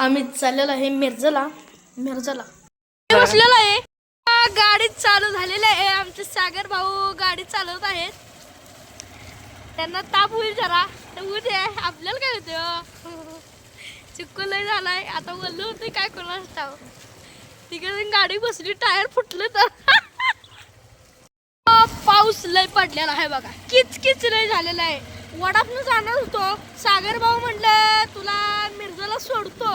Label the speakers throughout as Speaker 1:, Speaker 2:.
Speaker 1: आम्ही चाललेलो आहे मिरजला बसलेलो आहे. गाडी चालू झालेली आहे. आमचे सागर भाऊ गाडी चालवत आहेत. त्यांना ताप होईल जरा तर उद्या आपल्याला काय होतं. चिक्कू लय झालाय आता. बोललो होते काय कोणाच ठाव. तिकडे गाडी बसली टायर फुटलं तर पाऊस लय पडलेला आहे बघा. किच लय झालेला आहे. वडापनं जाणार होतो. सागर भाऊ म्हणलं तुला मिरजला सोडतो.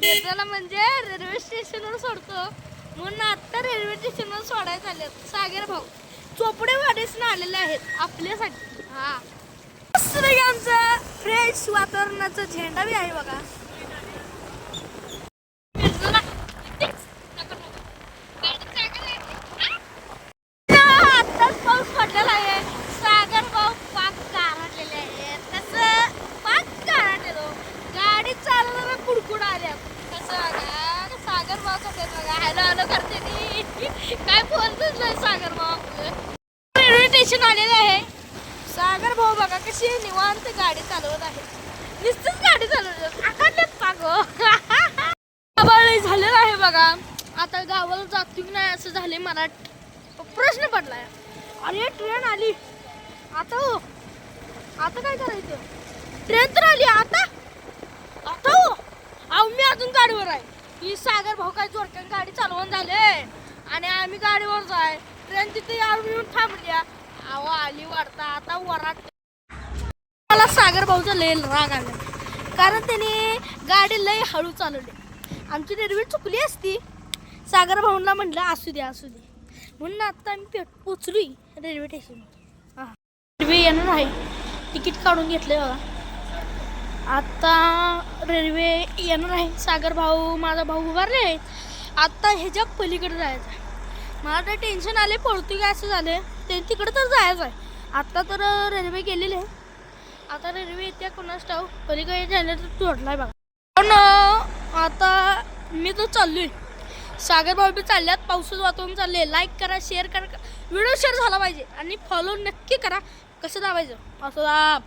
Speaker 1: मिरजला म्हणजे रेल्वे स्टेशनवर सोडतो म्हणून आता रेल्वे स्टेशनवर सोडायला आले. सागर भाऊ चोपडेवाडीसनं आलेले आहेत आपल्यासाठी. हा मस्त आमचं फ्रेश वातावरणाचा झेंडा बी आहे बघा. आत्ताच पाऊस पडलेला आहे. सागर भाऊ पाक गारटलेले आहेत. कसं पाक गारटलेलो. गाडी चालवताना कुडकुड आल्या. कसं बघा सागर भाऊ कसं बघा हॅलो हॅलो करते ती. काय बोलतच नाही सागर भाऊ. रेल्वे स्टेशन आलेलं आहे. सागर भाऊ बघा कशी निवांत गाडी चालवत आहे. नुसतीच गाडी चालवत आखाडलेत पागो. झालेलं आहे बघा. आता गावाला जातो की नाही असं झाले. मला प्रश्न पडलाय. अरे ट्रेन आली आता. हो आता काय करायचं. ट्रेन तर आली आता. आता हो अहो मी अजून गाडीवर आहे. ही सागर भाऊ काय जोरक्यान गाडी चालवून झाले आणि आम्ही गाडीवर जाय. ट्रेन तिथे येऊन थांबल्या. अहो आली वाटता आता वरात. मला सागर भाऊचा लय राग आला कारण त्याने गाडी लय हळू चालवली. आमची रेल्वे चुकली असती. सागर भाऊंना म्हटलं असू दे म्हणून आता आम्ही पोचलोय रेल्वे स्टेशन. हां रेल्वे येणार आहे. तिकीट काढून घेतलं बघा. आता रेल्वे येणार आहे. सागर भाऊ माझा भाऊ उभारले आहेत. आता ह्याच्या पलीकडे जायचं आहे. मला तर टेन्शन आले पळतो काय असं झालं. ते तिकडं तर जायचं आहे. आत्ता तर रेल्वे गेलेली आहे. आता रेल्वे येत्या कोणाच ठाव. पलीकडे जायला तर सोडलाय बघा. पण आता मी तर चाललोय. सागर भाऊ बी चालल्यात. पावसाचं वातावरण चाललंय. लाईक करा शेअर करा. व्हिडिओ शेअर झाला पाहिजे आणि फॉलो नक्की करा. कसं दाबायचं असं दाब.